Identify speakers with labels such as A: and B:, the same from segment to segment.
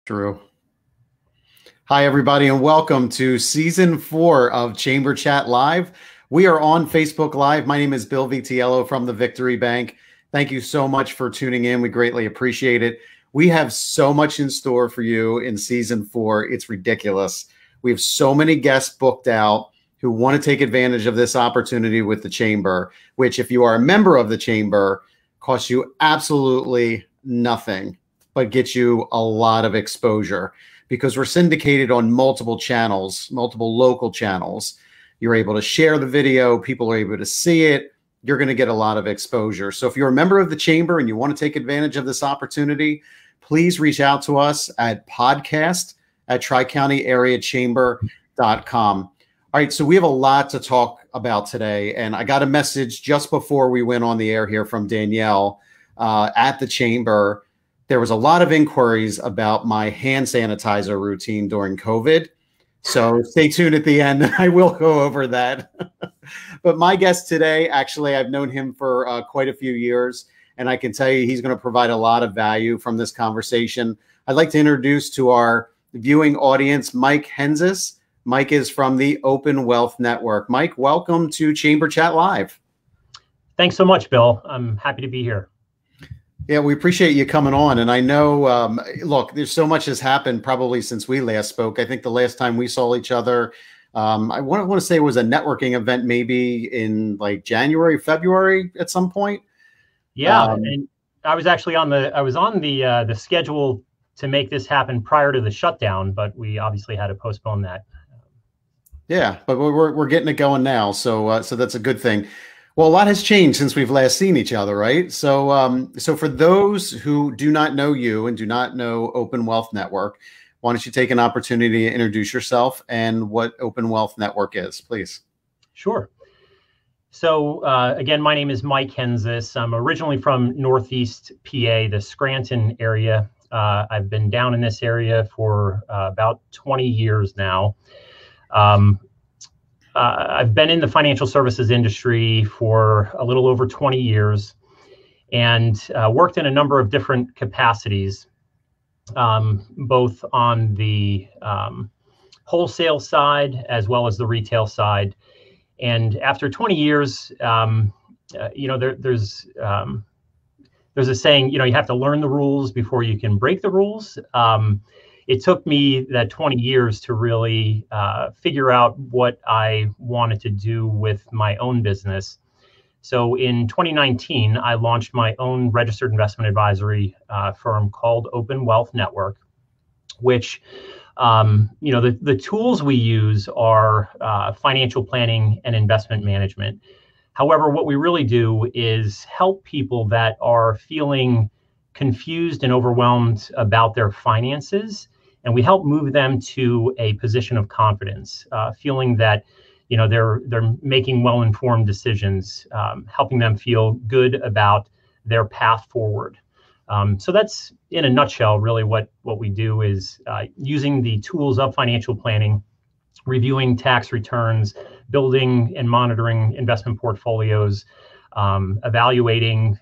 A: True. Hi, everybody, and welcome to Season 4 of Chamber Chat Live. We are on Facebook Live. My name is Bill Vitiello from the Victory Bank. Thank you so much for tuning in. We greatly appreciate it. We have so much in store for you in Season 4. It's ridiculous. We have so many guests booked out who want to take advantage of this opportunity with the Chamber, which, if you are a member of the Chamber, costs you absolutely nothing, but gets you a lot of exposure because we're syndicated on multiple channels, multiple local channels. You're able to share the video. People are able to see it. You're going to get a lot of exposure. So if you're a member of the Chamber and you want to take advantage of this opportunity, please reach out to us at podcast@TriCountyAreaChamber.com. All right, so we have a lot to talk about today, and I got a message just before we went on the air here from Danielle at the Chamber. There was a lot of inquiries about my hand sanitizer routine during COVID. So stay tuned at the end. I will go over that. But my guest today, actually, I've known him for quite a few years, and I can tell you he's going to provide a lot of value from this conversation. I'd like to introduce to our viewing audience, Mike Henzes. Mike is from the Open Wealth Network. Mike, welcome to Chamber Chat Live.
B: Thanks so much, Bill. I'm happy to be here.
A: Yeah, we appreciate you coming on. And I know, look, there's so much has happened probably since we last spoke. I think the last time we saw each other, I want to say it was a networking event maybe in like January, February at some point.
B: Yeah, and I was actually on the schedule to make this happen prior to the shutdown, but we obviously had to postpone that.
A: Yeah, but we're getting it going now, so that's a good thing. Well, a lot has changed since we've last seen each other, right? So, so for those who do not know you and do not know Open Wealth Network, why don't you take an opportunity to introduce yourself and what Open Wealth Network is, please?
B: Sure. So, again, my name is Mike Henzes. I'm originally from Northeast PA, the Scranton area. I've been down in this area for about 20 years now. I've been in the financial services industry for a little over 20 years and worked in a number of different capacities, both on the wholesale side as well as the retail side. And after 20 years, you know, there's a saying, you know, you have to learn the rules before you can break the rules. It took me that 20 years to really figure out what I wanted to do with my own business. So in 2019, I launched my own registered investment advisory firm called Open Wealth Network, which, you know, the tools we use are financial planning and investment management. However, what we really do is help people that are feeling confused and overwhelmed about their finances. And we help move them to a position of confidence, feeling that, you know, they're making well-informed decisions, helping them feel good about their path forward. So that's, in a nutshell, really what we do is using the tools of financial planning, reviewing tax returns, building and monitoring investment portfolios, evaluating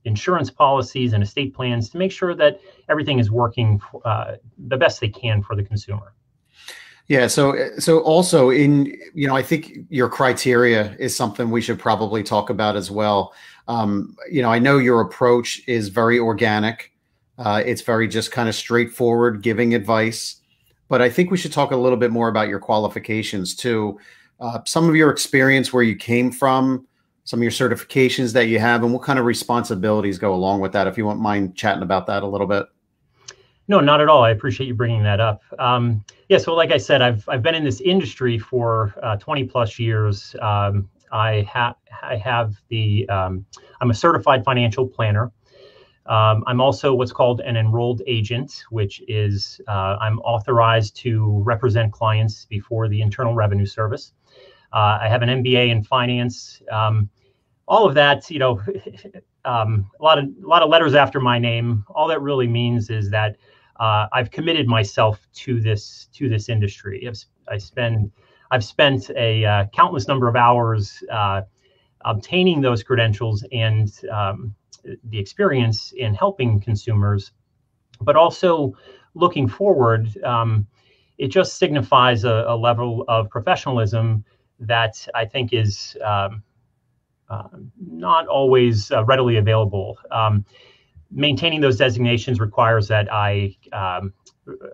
B: insurance policies and estate plans to make sure that everything is working the best they can for the consumer.
A: Yeah. So also in, you know, I think your criteria is something we should probably talk about as well. You know, I know your approach is very organic. It's very just kind of straightforward, giving advice, but I think we should talk a little bit more about your qualifications too. Some of your experience, where you came from, some of your certifications that you have, and what kind of responsibilities go along with that, if you wouldn't mind chatting about that a little bit.
B: No, not at all. I appreciate you bringing that up. Yeah, so like I said, I've been in this industry for 20 plus years. I'm a certified financial planner. I'm also what's called an enrolled agent, which is I'm authorized to represent clients before the Internal Revenue Service. I have an MBA in finance. All of that, you know, a lot of letters after my name. All that really means is that I've committed myself to this industry. I've spent a countless number of hours obtaining those credentials and the experience in helping consumers, but also looking forward, it just signifies a level of professionalism that I think is not always readily available. Maintaining those designations requires that I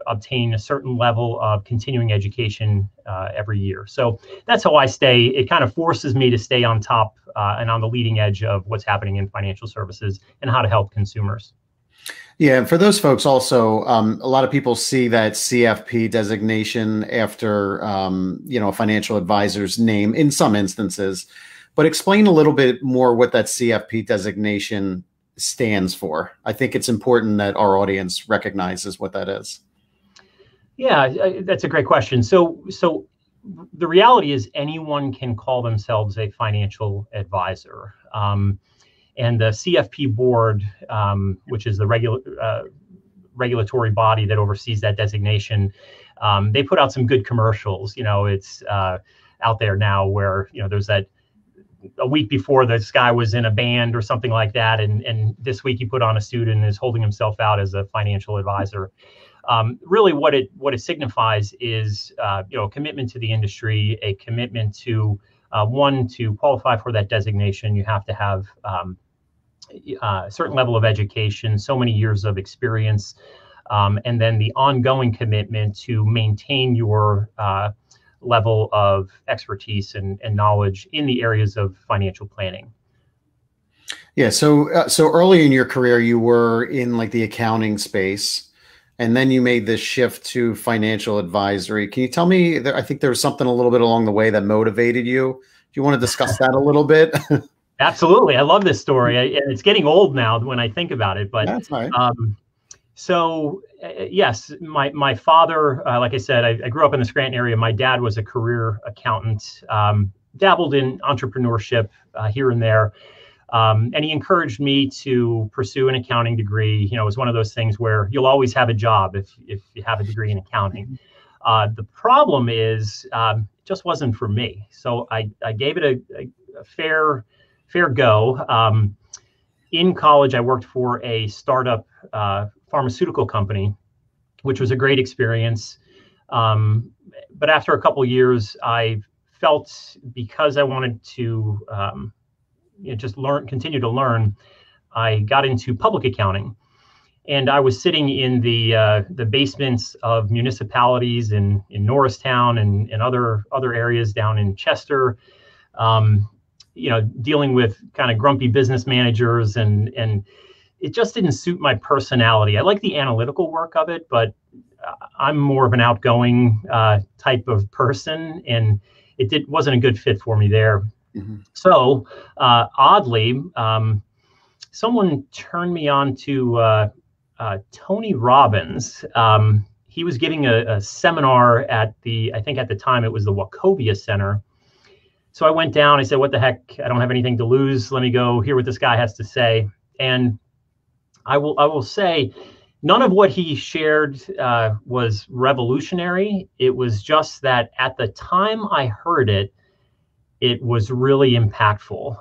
B: obtain a certain level of continuing education every year. So that's how I stay. It kind of forces me to stay on top and on the leading edge of what's happening in financial services and how to help consumers.
A: Yeah, and for those folks also, a lot of people see that CFP designation after, a financial advisor's name in some instances. But explain a little bit more what that CFP designation stands for. I think it's important that our audience recognizes what that is.
B: Yeah, that's a great question. So the reality is anyone can call themselves a financial advisor. And the CFP board, which is the regulatory body that oversees that designation, they put out some good commercials. It's out there now where, there's that a week before this guy was in a band or something like that. And this week he put on a suit and is holding himself out as a financial advisor. Really what it signifies is, a commitment to the industry, a commitment to, one, to qualify for that designation, you have to have a certain level of education, so many years of experience, and then the ongoing commitment to maintain your level of expertise and knowledge in the areas of financial planning.
A: Yeah. So early in your career, you were in like the accounting space, and then you made this shift to financial advisory. Can you tell me, I think there was something a little bit along the way that motivated you. Do you want to discuss that a little bit?
B: Absolutely. I love this story. It's getting old now when I think about it, but
A: that's right.
B: Yes, my father, like I said, I grew up in the Scranton area. My dad was a career accountant, dabbled in entrepreneurship here and there. And he encouraged me to pursue an accounting degree. It was one of those things where you'll always have a job if you have a degree in accounting. The problem is it just wasn't for me. So I gave it a fair go. In college, I worked for a startup pharmaceutical company, which was a great experience. But after a couple of years, I felt, because I wanted to just continue to learn, I got into public accounting. And I was sitting in the basements of municipalities in Norristown and other areas down in Chester, dealing with kind of grumpy business managers, and it just didn't suit my personality. I like the analytical work of it, but I'm more of an outgoing type of person, and it wasn't a good fit for me there. Mm-hmm. So oddly, someone turned me on to Tony Robbins. He was giving a seminar at I think at the time it was the Wachovia Center. So I went down, I said, what the heck, I don't have anything to lose. Let me go hear what this guy has to say. And I will say, none of what he shared was revolutionary. It was just that at the time I heard it, it was really impactful.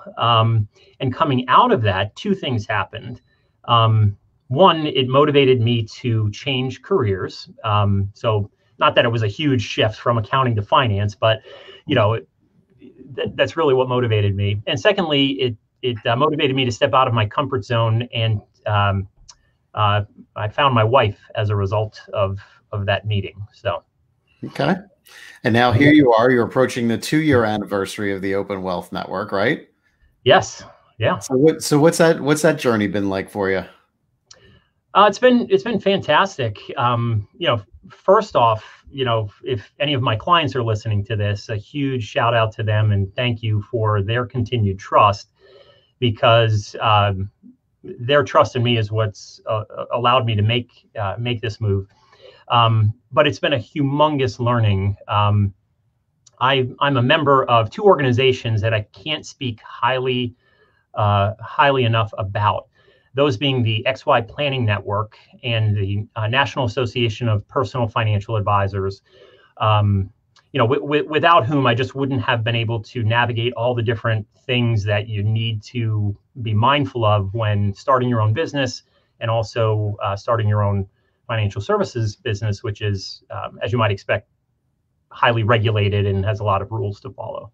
B: And coming out of that, two things happened. One, it motivated me to change careers. So not that it was a huge shift from accounting to finance, but that's really what motivated me. And secondly, it motivated me to step out of my comfort zone, and I found my wife as a result of that meeting. So,
A: okay. And now here you are. You're approaching the 2-year anniversary of the Open Wealth Network, right?
B: Yes. Yeah.
A: So what's that journey been like for you?
B: It's been fantastic. First off, if any of my clients are listening to this, a huge shout out to them and thank you for their continued trust, because their trust in me is what's allowed me to make this move. But it's been a humongous learning. I'm a member of 2 organizations that I can't speak highly enough about. Those being the XY Planning Network and the National Association of Personal Financial Advisors, without whom I just wouldn't have been able to navigate all the different things that you need to be mindful of when starting your own business and also starting your own financial services business, which is, as you might expect, highly regulated and has a lot of rules to follow.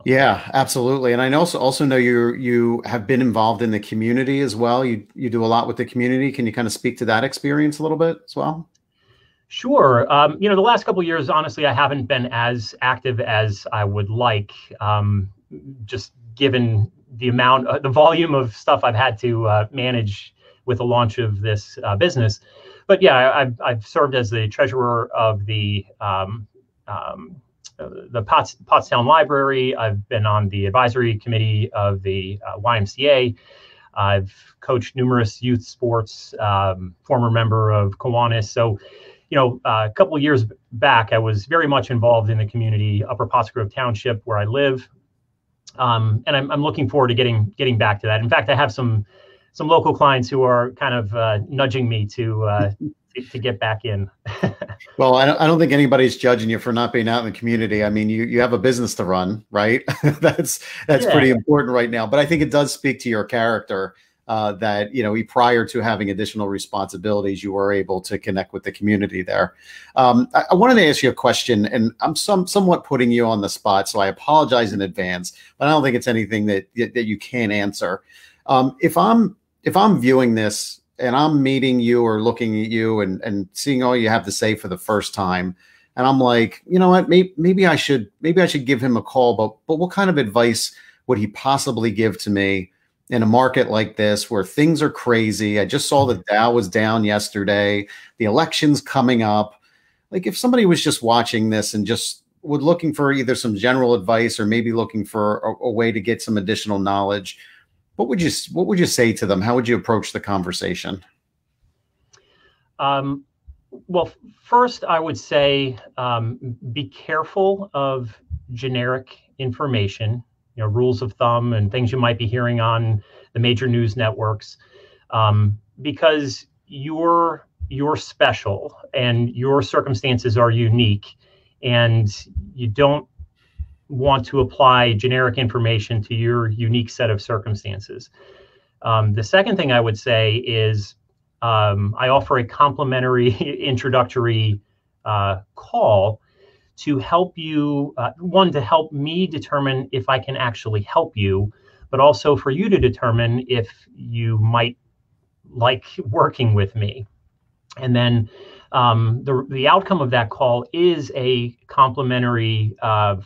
A: Yeah, absolutely. And I also know you have been involved in the community as well. You do a lot with the community. Can you kind of speak to that experience a little bit as well?
B: Sure. The last couple of years, honestly, I haven't been as active as I would like, just given the volume of stuff I've had to manage with the launch of this business. But yeah, I've served as the treasurer of the Pottstown Library. I've been on the advisory committee of the YMCA. I've coached numerous youth sports, former member of Kiwanis. So, a couple of years back, I was very much involved in the community, Upper Potts Grove Township, where I live. And I'm looking forward to getting back to that. In fact, I have some local clients who are kind of nudging me to get back in.
A: Well, I don't think anybody's judging you for not being out in the community. I mean, you have a business to run, right? That's pretty important right now. But I think it does speak to your character that, prior to having additional responsibilities, you were able to connect with the community there. I wanted to ask you a question, and I'm somewhat putting you on the spot, so I apologize in advance, but I don't think it's anything that you can't answer. If I'm viewing this and I'm meeting you or looking at you and seeing all you have to say for the first time, and I'm like, you know what, maybe I should give him a call, but what kind of advice would he possibly give to me in a market like this where things are crazy? I just saw the Dow was down yesterday. The election's coming up. Like, if somebody was just watching this and just would looking for either some general advice or maybe looking for a way to get some additional knowledge, what would you say to them? How would you approach the conversation?
B: Well, first, I would say be careful of generic information, rules of thumb and things you might be hearing on the major news networks, because you're special and your circumstances are unique, and you don't want to apply generic information to your unique set of circumstances. The second thing I would say is I offer a complimentary introductory call to help you, to help me determine if I can actually help you, but also for you to determine if you might like working with me. And then the outcome of that call is a complimentary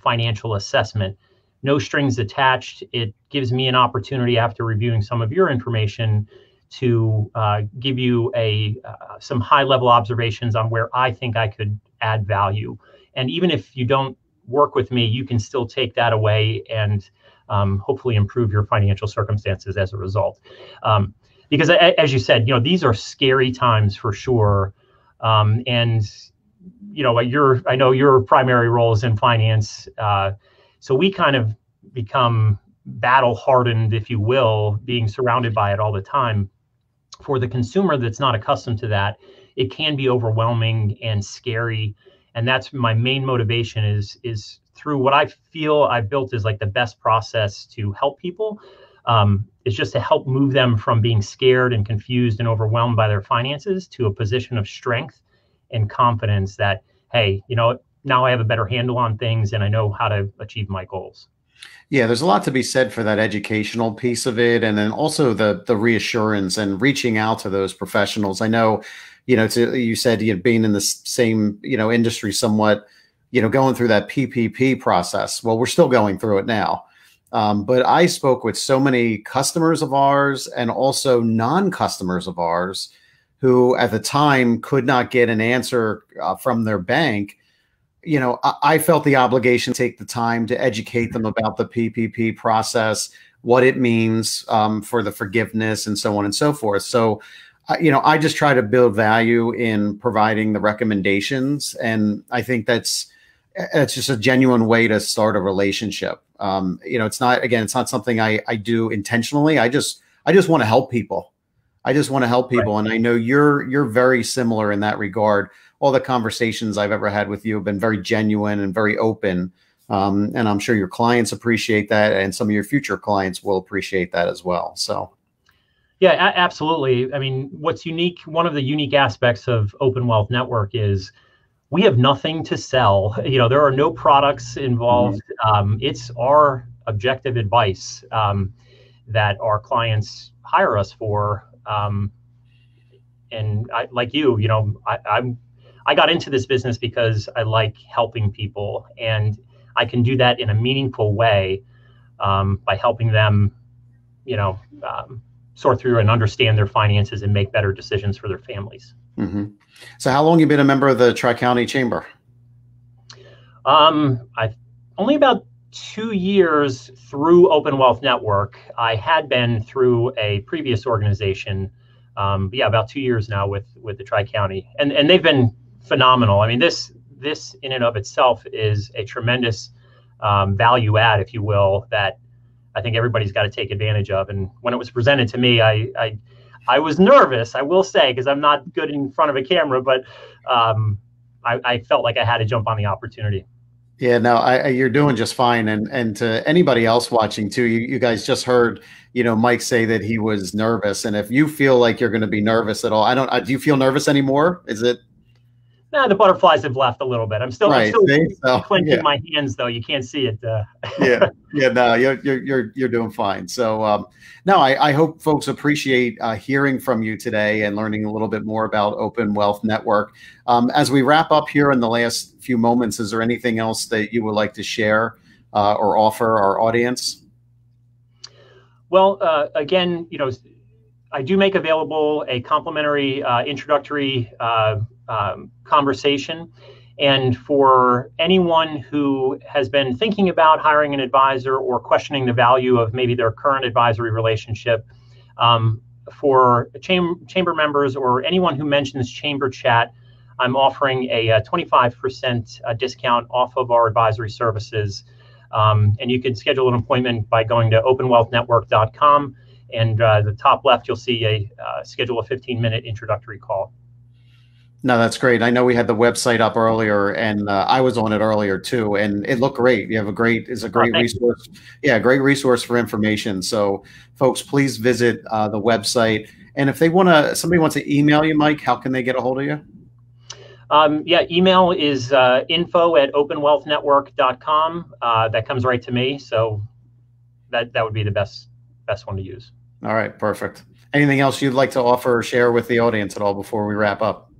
B: financial assessment, no strings attached. It gives me an opportunity, after reviewing some of your information, to give you some high-level observations on where I think I could add value. And even if you don't work with me, you can still take that away and hopefully improve your financial circumstances as a result. Because as you said, these are scary times for sure. And I know your primary role is in finance. So we kind of become battle hardened, if you will, being surrounded by it all the time. For the consumer that's not accustomed to that, it can be overwhelming and scary. And that's my main motivation is through what I feel I've built is like the best process to help people. Is just to help move them from being scared and confused and overwhelmed by their finances to a position of strength and confidence that, hey, now I have a better handle on things and I know how to achieve my goals.
A: Yeah, there's a lot to be said for that educational piece of it. And then also the reassurance and reaching out to those professionals. I know, you said you'd been in the same, industry somewhat, going through that PPP process. Well, we're still going through it now. But I spoke with so many customers of ours and also non-customers of ours who at the time could not get an answer from their bank. I felt the obligation to take the time to educate them about the PPP process, what it means for the forgiveness and so on and so forth. So, I just try to build value in providing the recommendations. And I think that's just a genuine way to start a relationship. It's not something I do intentionally. I just want to help people. Right. And I know you're very similar in that regard. All the conversations I've ever had with you have been very genuine and very open. And I'm sure your clients appreciate that. And some of your future clients will appreciate that as well. So.
B: Yeah, absolutely. I mean, what's unique, one of the unique aspects of Open Wealth Network is we have nothing to sell. There are no products involved. It's our objective advice that our clients hire us for. And like you, I got into this business because I like helping people, and I can do that in a meaningful way by helping them, sort through and understand their finances and make better decisions for their families.
A: So how long have you been a member of the Tri-County Chamber?
B: I've only about 2 years through Open Wealth Network. I had been through a previous organization, about 2 years now with the Tri-County, and they've been phenomenal. I mean, this in and of itself is a tremendous value add, if you will, that I think everybody's got to take advantage of. And when it was presented to me, I was nervous, I will say, because I'm not good in front of a camera, but I felt like I had to jump on the opportunity.
A: Yeah, no, you're doing just fine. And to anybody else watching too, you guys just heard, Mike say that he was nervous. And if you feel like you're going to be nervous at all, do you feel nervous anymore? Is it?
B: No, the butterflies have left a little bit. I'm still clenching my hands, though. You can't see it.
A: Yeah, no, you're doing fine. So, no, I hope folks appreciate hearing from you today and learning a little bit more about Open Wealth Network. As we wrap up here in the last few moments, is there anything else that you would like to share or offer our audience?
B: Well, again, I do make available a complimentary introductory conversation. And for anyone who has been thinking about hiring an advisor or questioning the value of maybe their current advisory relationship, for chamber members or anyone who mentions Chamber Chat, I'm offering a 25% discount off of our advisory services. And you can schedule an appointment by going to openwealthnetwork.com. And the top left, you'll see schedule a 15-minute introductory call.
A: No, that's great. I know we had the website up earlier, and I was on it earlier too, and it looked great. You have it's a great resource. Yeah, great resource for information. So, folks, please visit the website. And if somebody wants to email you, Mike, how can they get a hold of you?
B: Email is info@openwealthnetwork.com. That comes right to me. So that would be the best one to use.
A: All right, perfect. Anything else you'd like to offer or share with the audience at all before we wrap up?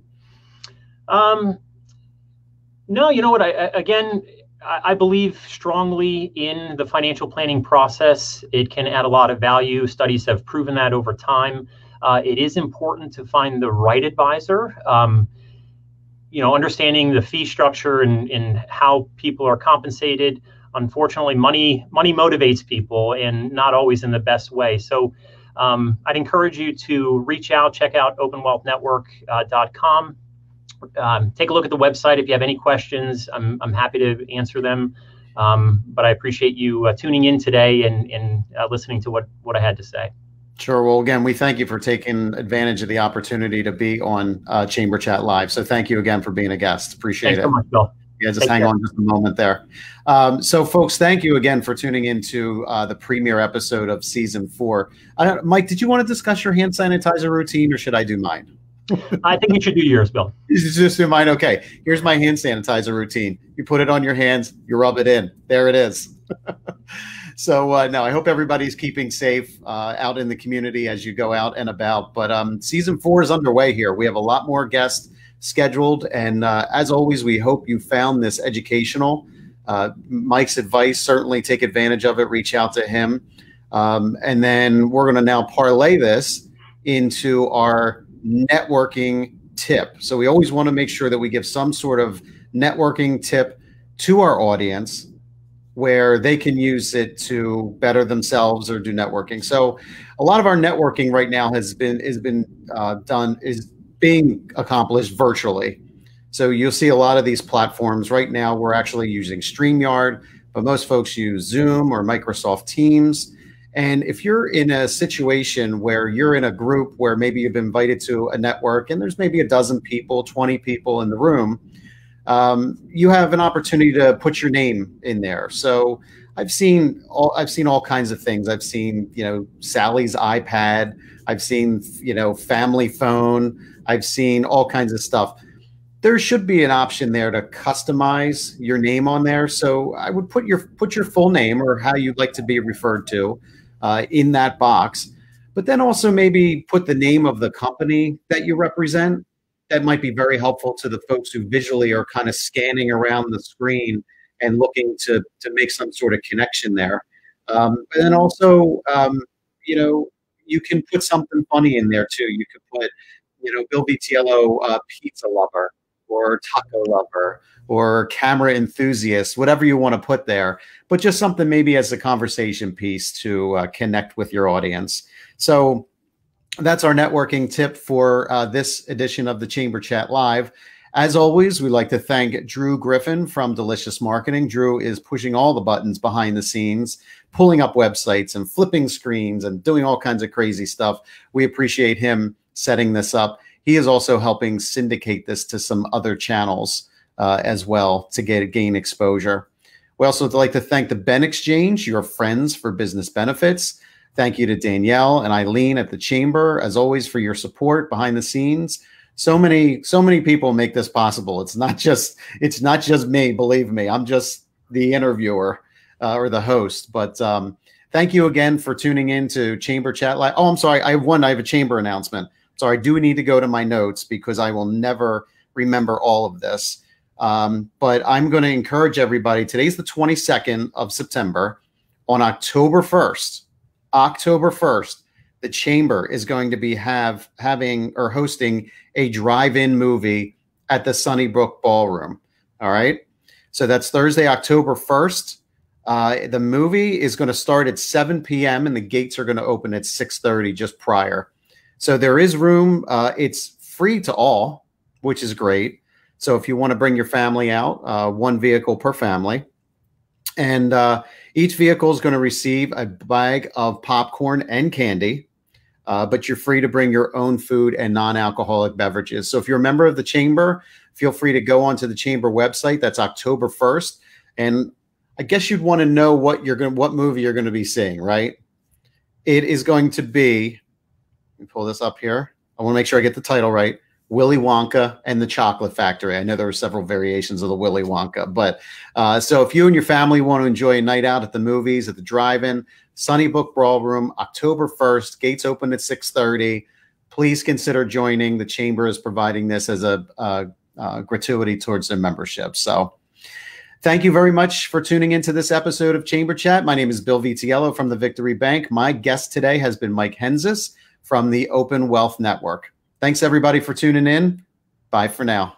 B: No, you know what? I believe strongly in the financial planning process. It can add a lot of value. Studies have proven that over time. It is important to find the right advisor. Understanding the fee structure and how people are compensated. Unfortunately, money motivates people, and not always in the best way. So I'd encourage you to reach out, check out openwealthnetwork.com. Take a look at the website if you have any questions. I'm happy to answer them. But I appreciate you tuning in today and listening to what I had to say.
A: Sure. Well, again, we thank you for taking advantage of the opportunity to be on Chamber Chat Live. So thank you again for being a guest. Appreciate it.
B: Thanks so much, Bill.
A: Yeah, just hang on just a moment there. So, folks, thank you again for tuning into the premiere episode of Season 4. Mike, did you want to discuss your hand sanitizer routine, or should I do mine?
B: I think you should do yours, Bill.
A: You should just do mine. Okay. Here's my hand sanitizer routine. You put it on your hands, you rub it in. There it is. So, no, I hope everybody's keeping safe out in the community as you go out and about. But Season 4 is underway here. We have a lot more guests scheduled. And as always, we hope you found this educational. Mike's advice, certainly take advantage of it. Reach out to him. And then we're going to now parlay this into our networking tip. So we always want to make sure that we give some sort of networking tip to our audience where they can use it to better themselves or do networking. So a lot of our networking right now is being accomplished virtually. So you'll see a lot of these platforms right now. We're actually using StreamYard, but most folks use Zoom or Microsoft Teams. And if you're in a situation where you're in a group where maybe you've been invited to a network and there's maybe a dozen people, 20 people in the room, you have an opportunity to put your name in there. So I've seen all kinds of things. I've seen, Sally's iPad. I've seen, family phone. I've seen all kinds of stuff. There should be an option there to customize your name on there. So I would put your full name or how you'd like to be referred to in that box, but then also maybe put the name of the company that you represent. That might be very helpful to the folks who visually are kind of scanning around the screen and looking to make some sort of connection there. And then also, you can put something funny in there too. You could put, Bill Vitiello, pizza lover, or taco lover, or camera enthusiast, whatever you want to put there, but just something maybe as a conversation piece to connect with your audience. So that's our networking tip for this edition of the Chamber Chat Live. As always, we'd like to thank Drew Griffin from Delicious Marketing. Drew is pushing all the buttons behind the scenes, pulling up websites and flipping screens and doing all kinds of crazy stuff. We appreciate him setting this up. He is also helping syndicate this to some other channels as well to gain exposure. We also would like to thank the Ben Exchange, your friends for business benefits. Thank you to Danielle and Eileen at the Chamber, as always, for your support behind the scenes. So many people make this possible. It's not just me, believe me. I'm just the interviewer or the host. But thank you again for tuning in to Chamber Chat Live. Oh, I'm sorry. I have a chamber announcement. Sorry, I do need to go to my notes because I will never remember all of this. But I'm going to encourage everybody. Today's the 22nd of September. On October 1st, the Chamber is going to be having or hosting a drive-in movie at the Sunnybrook Ballroom. All right. So that's Thursday, October 1st. The movie is going to start at 7 p.m. and the gates are going to open at 6:30 just prior. So there is room. It's free to all, which is great. So if you want to bring your family out, one vehicle per family. And each vehicle is going to receive a bag of popcorn and candy, but you're free to bring your own food and non-alcoholic beverages. So if you're a member of the Chamber, feel free to go onto the Chamber website. That's October 1st. And I guess you'd want to know what movie you're going to be seeing, right? It is going to be, let me pull this up here. I want to make sure I get the title right. Willy Wonka and the Chocolate Factory. I know there were several variations of the Willy Wonka, but so if you and your family want to enjoy a night out at the movies, at the drive-in, Sunnybrook Ballroom, October 1st, gates open at 6:30. Please consider joining. The Chamber is providing this as a gratuity towards their membership. So thank you very much for tuning into this episode of Chamber Chat. My name is Bill Vitiello from the Victory Bank. My guest today has been Mike Henzes from the Open Wealth Network. Thanks, everybody, for tuning in. Bye for now.